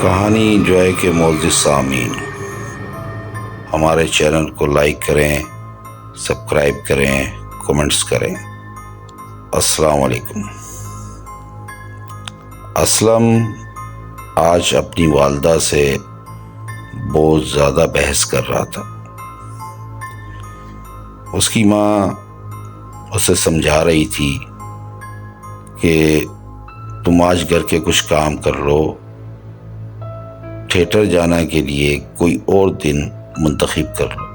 کہانی انجوائے کے معزز سامعین، ہمارے چینل کو لائک کریں، سبسکرائب کریں، کمنٹس کریں۔ السلام علیکم۔ اسلم آج اپنی والدہ سے بہت زیادہ بحث کر رہا تھا۔ اس کی ماں اسے سمجھا رہی تھی کہ تم آج گھر کے کچھ کام کر لو، تھیٹر جانا کے لیے کوئی اور دن منتخب کر لو۔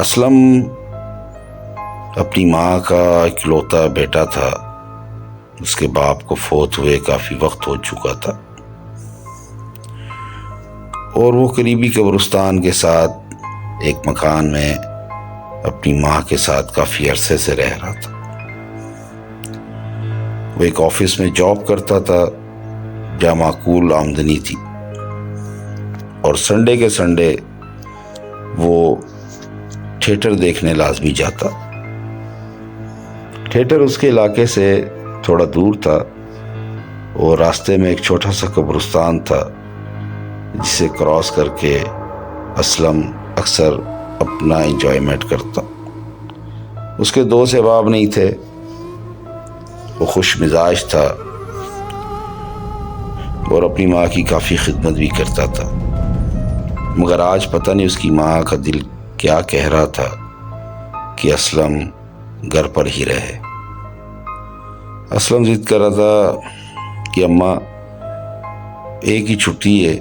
اسلم اپنی ماں کا اکلوتا بیٹا تھا، اس کے باپ کو فوت ہوئے کافی وقت ہو چکا تھا، اور وہ قریبی قبرستان کے ساتھ ایک مکان میں اپنی ماں کے ساتھ کافی عرصے سے رہ رہا تھا۔ وہ ایک آفس میں جاب کرتا تھا جہاں معقول آمدنی تھی، اور سنڈے کے سنڈے وہ تھیٹر دیکھنے لازمی جاتا۔ تھیٹر اس کے علاقے سے تھوڑا دور تھا، اور راستے میں ایک چھوٹا سا قبرستان تھا جسے کراس کر کے اسلم اکثر اپنا انجوائمنٹ کرتا۔ اس کے دوست احباب نہیں تھے، وہ خوش مزاج تھا اور اپنی ماں کی کافی خدمت بھی کرتا تھا، مگر آج پتہ نہیں اس کی ماں کا دل کیا کہہ رہا تھا کہ اسلم گھر پر ہی رہے۔ اسلم ضد کر رہا تھا کہ اماں ایک ہی چھٹی ہے،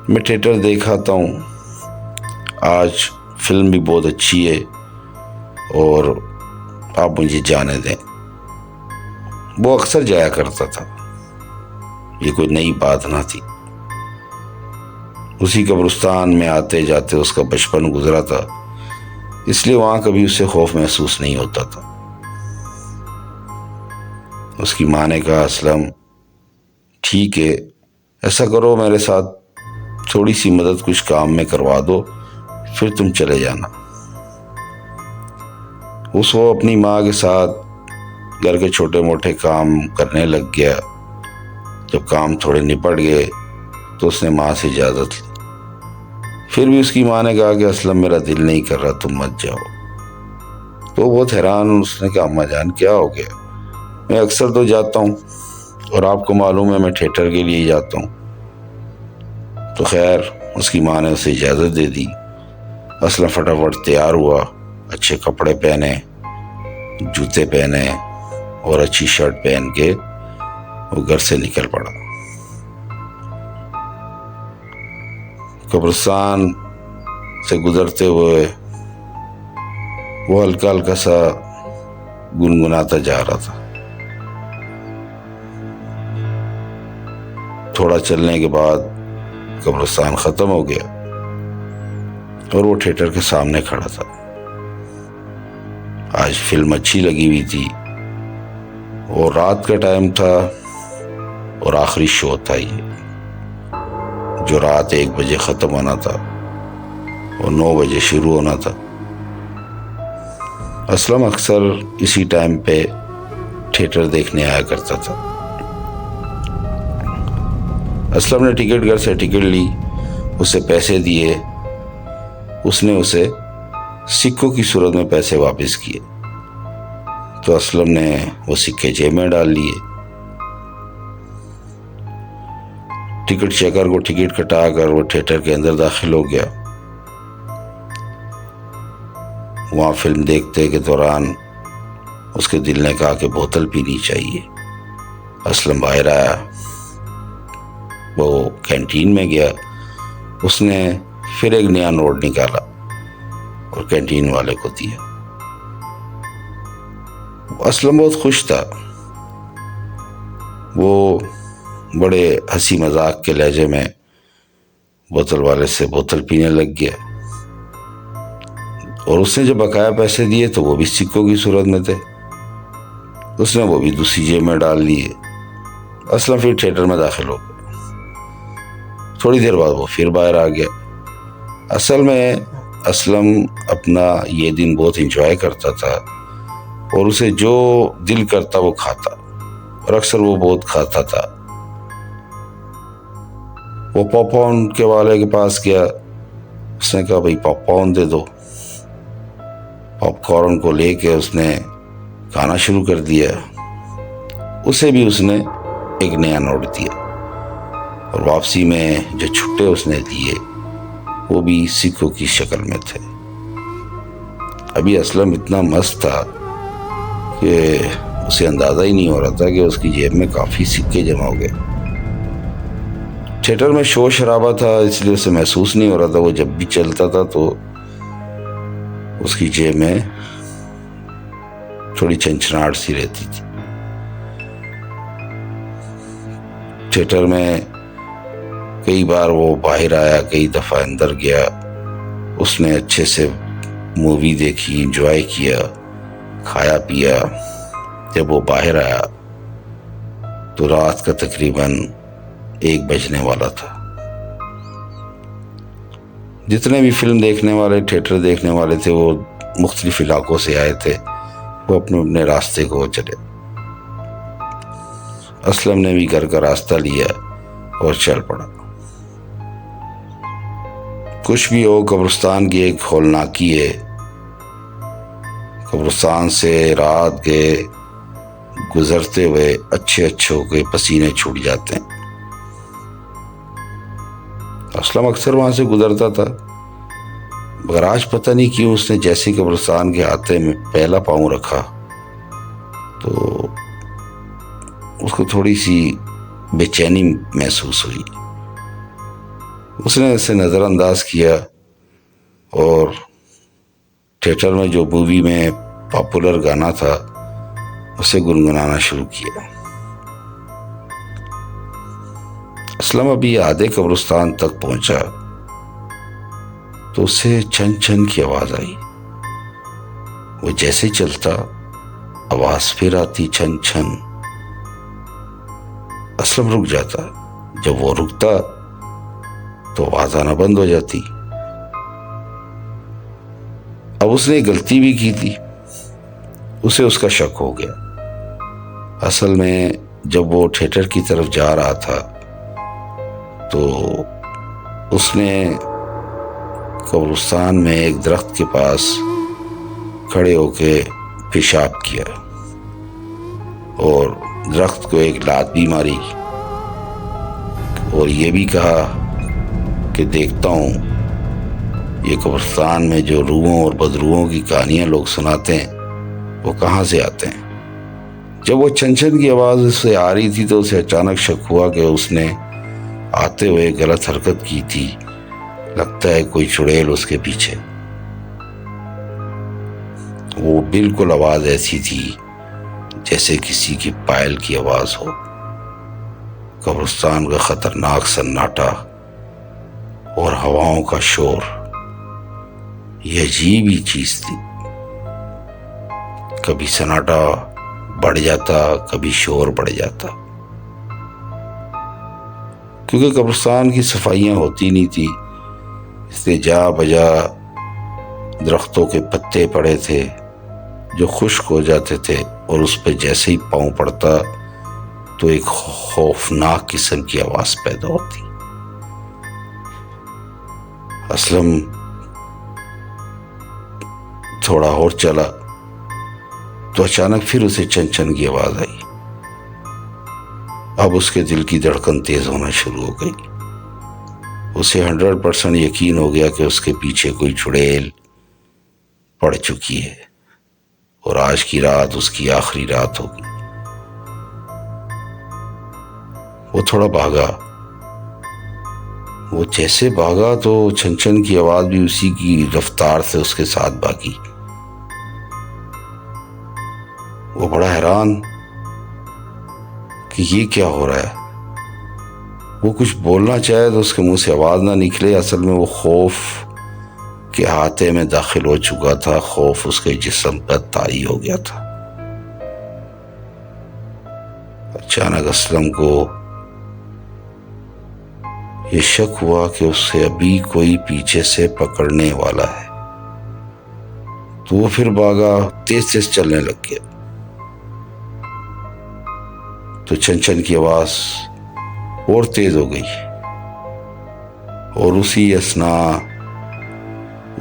میں تھیٹر دیکھ آتا ہوں، آج فلم بھی بہت اچھی ہے اور آپ مجھے جانے دیں۔ وہ اکثر جایا کرتا تھا، یہ کوئی نئی بات نہ تھی۔ اسی قبرستان میں آتے جاتے اس کا بچپن گزرا تھا، اس لیے وہاں کبھی اسے خوف محسوس نہیں ہوتا تھا۔ اس کی ماں نے کہا، اسلم ٹھیک ہے، ایسا کرو میرے ساتھ تھوڑی سی مدد کچھ کام میں کروا دو، پھر تم چلے جانا۔ وہ اپنی ماں کے ساتھ گھر کے چھوٹے موٹے کام کرنے لگ گیا۔ جب کام تھوڑے نپٹ گئے تو اس نے ماں سے اجازت لی، پھر بھی اس کی ماں نے کہا کہ اسلم میرا دل نہیں کر رہا، تم مت جاؤ۔ تو بہت حیران، اس نے کہا اماں جان کیا ہو گیا؟ میں اکثر تو جاتا ہوں اور آپ کو معلوم ہے میں تھیٹر کے لیے جاتا ہوں۔ تو خیر اس کی ماں نے اسے اجازت دے دی۔ اسلم فٹافٹ تیار ہوا، اچھے کپڑے پہنے، جوتے پہنے اور اچھی شرٹ پہن کے وہ گھر سے نکل پڑا۔ قبرستان سے گزرتے ہوئے وہ ہلکا ہلکا سا گنگناتا جا رہا تھا۔ تھوڑا چلنے کے بعد قبرستان ختم ہو گیا اور وہ تھیٹر کے سامنے کھڑا تھا۔ آج فلم اچھی لگی ہوئی تھی اور رات کا ٹائم تھا اور آخری شو تھا یہ، جو رات 1 بجے ختم ہونا تھا اور 9 بجے شروع ہونا تھا۔ اسلم اکثر اسی ٹائم پہ تھیٹر دیکھنے آیا کرتا تھا۔ اسلم نے ٹکٹ گھر سے ٹکٹ لی، اسے پیسے دیے، اس نے اسے سکوں کی صورت میں پیسے واپس کیے، تو اسلم نے وہ سکے جیب میں ڈال لیے۔ ٹکٹ چیکر کو ٹکٹ کٹا کر وہ تھیٹر کے اندر داخل ہو گیا۔ وہاں فلم دیکھتے کے دوران اس کے دل نے کہا کہ بوتل پینی چاہیے۔ اسلم باہر آیا، وہ کینٹین میں گیا، اس نے پھر ایک نیا نوٹ نکالا اور کینٹین والے کو دیا۔ اسلم بہت خوش تھا، وہ بڑے ہنسی مذاق کے لہجے میں بوتل والے سے بوتل پینے لگ گیا، اور اس نے جب بقایا پیسے دیے تو وہ بھی سکوں کی صورت میں تھے، اس نے وہ بھی دوسری جیب میں ڈال لیے۔ اسلم پھر تھیٹر میں داخل ہو گیا۔ تھوڑی دیر بعد وہ پھر باہر آ گیا۔ اصل میں اسلم اپنا یہ دن بہت انجوائے کرتا تھا، اور اسے جو دل کرتا وہ کھاتا، اور اکثر وہ بہت کھاتا تھا۔ وہ پاپ کارن کے والے کے پاس گیا. اس نے کہا بھائی پاپ کارن دے دو. پاپ کارن کو لے کے اس نے کھانا شروع کر دیا. اسے بھی اس نے ایک نیا نوٹ دیا اور واپسی میں جو چھٹے اس نے دیے وہ بھی سکوں کی شکل میں تھے. ابھی اسلم اتنا مست تھا کہ اسے اندازہ ہی نہیں ہو رہا تھا کہ اس کی جیب میں کافی سکے جمع ہو گئے. تھیٹر میں شور شرابہ تھا اس لیے اسے محسوس نہیں ہو رہا تھا. وہ جب بھی چلتا تھا تو اس کی جیب میں تھوڑی چھنچھناہٹ سی رہتی تھی. تھیٹر میں کئی بار وہ باہر آیا, کئی دفعہ اندر گیا. اس نے اچھے سے مووی دیکھی, انجوائے کیا, کھایا پیا. جب وہ باہر آیا تو رات کا تقریباً 1 بجنے والا تھا. جتنے بھی فلم دیکھنے والے, تھیٹر دیکھنے والے تھے وہ مختلف علاقوں سے آئے تھے. وہ اپنے اپنے راستے کو چلے. اسلم نے بھی گھر کا راستہ لیا اور چل پڑا. کچھ بھی ہو, قبرستان کی ایک ہولناکی ہے. قبرستان سے رات کے گزرتے ہوئے اچھوں کے پسینے چھوٹ جاتے ہیں. اسلم اکثر وہاں سے گزرتا تھا, مگر آج پتہ نہیں کیوں اس نے جیسے قبرستان کے ہاتھے میں پہلا پاؤں رکھا تو اس کو تھوڑی سی بے چینی محسوس ہوئی. اس نے اسے نظر انداز کیا اور تھیٹر میں جو مووی میں پاپولر گانا تھا اسے گنگنانا شروع کیا. اسلم ابھی آدھے قبرستان تک پہنچا تو اسے چھن چھن کی آواز آئی. وہ جیسے چلتا آواز پھر آتی چھن چھن. اسلم رک جاتا. جب وہ رکتا تو آواز آنا بند ہو جاتی. اب اس نے غلطی بھی کی تھی. اسے اس کا شک ہو گیا. اصل میں جب وہ تھیٹر کی طرف جا رہا تھا تو اس نے قبرستان میں ایک درخت کے پاس کھڑے ہو کے پیشاب کیا اور درخت کو ایک لات بھی ماری اور یہ بھی کہا کہ دیکھتا ہوں یہ قبرستان میں جو روحوں اور بدروحوں کی کہانیاں لوگ سناتے ہیں وہ کہاں سے آتے ہیں. جب وہ چھن چھن کی آواز اس سے آ رہی تھی تو اسے اچانک شک ہوا کہ اس نے آتے ہوئے غلط حرکت کی تھی. لگتا ہے کوئی چڑیل اس کے پیچھے. وہ بالکل آواز ایسی تھی جیسے کسی کی پائل کی آواز ہو. قبرستان کا خطرناک سناٹا اور ہواؤں کا شور, یہ عجیب ہی چیز تھی. کبھی سناٹا بڑھ جاتا, کبھی شور بڑھ جاتا. کیونکہ قبرستان کی صفائیاں ہوتی نہیں تھی اس لیے جا بجا درختوں کے پتے پڑے تھے جو خشک ہو جاتے تھے اور اس پہ جیسے ہی پاؤں پڑتا تو ایک خوفناک قسم کی آواز پیدا ہوتی. اسلم تھوڑا اور چلا تو اچانک پھر اسے چھن چھن کی آواز آئی. اب اس کے دل کی دھڑکن تیز ہونا شروع ہو گئی. اسے 100% یقین ہو گیا کہ اس کے پیچھے کوئی چڑیل پڑ چکی ہے اور آج کی رات اس کی آخری رات ہوگی. وہ تھوڑا بھاگا. وہ جیسے بھاگا تو چھن چھن کی آواز بھی اسی کی رفتار سے اس کے ساتھ بھاگی. وہ بڑا حیران کہ یہ کیا ہو رہا ہے. وہ کچھ بولنا چاہے تو اس کے منہ سے آواز نہ نکلے. اصل میں وہ خوف کے ہاتھے میں داخل ہو چکا تھا. خوف اس کے جسم پر طاری ہو گیا تھا. اچانک اسلم کو یہ شک ہوا کہ اسے ابھی کوئی پیچھے سے پکڑنے والا ہے. تو وہ پھر بھاگا, تیز تیز چلنے لگ گیا. تو چھن چھن کی آواز اور تیز ہو گئی. اور اسی اثنا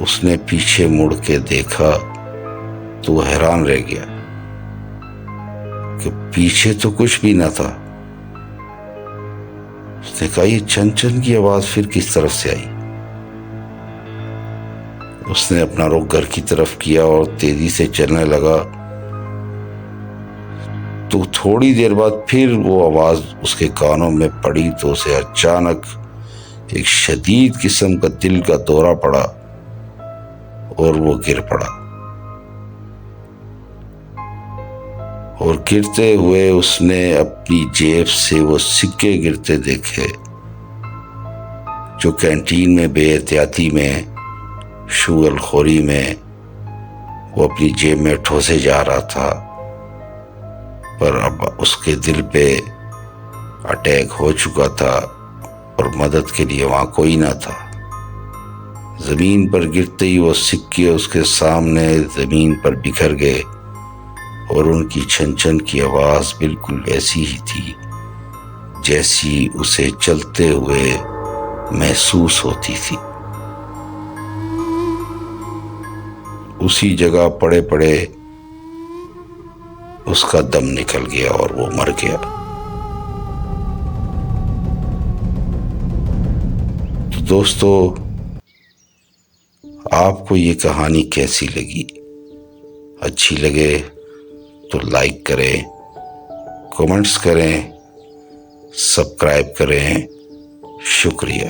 اس نے پیچھے مڑ کے دیکھا تو وہ حیران رہ گیا کہ پیچھے تو کچھ بھی نہ تھا۔ اس نے کہا یہ چن چن کی آواز پھر کس طرف سے آئی؟ اس نے اپنا رخ گھر کی طرف کیا اور تیزی سے چلنے لگا تو تھوڑی دیر بعد پھر وہ آواز اس کے کانوں میں پڑی تو اسے اچانک ایک شدید قسم کا دل کا دورہ پڑا اور وہ گر پڑا، اور گرتے ہوئے اس نے اپنی جیب سے وہ سکے گرتے دیکھے جو کینٹین میں بے احتیاطی میں شغل خوری میں وہ اپنی جیب میں ٹھوسے جا رہا تھا، پر اب اس کے دل پہ اٹیک ہو چکا تھا اور مدد کے لیے وہاں کوئی نہ تھا۔ زمین پر گرتے ہی وہ سکے اس کے سامنے زمین پر بکھر گئے اور ان کی چھن چھن کی آواز بالکل ویسی ہی تھی جیسی اسے چلتے ہوئے محسوس ہوتی تھی۔ اسی جگہ پڑے پڑے اس کا دم نکل گیا اور وہ مر گیا۔ تو دوستو، آپ کو یہ کہانی کیسی لگی؟ اچھی لگے تو لائک کریں، کمنٹس کریں، سبسکرائب کریں۔ شکریہ۔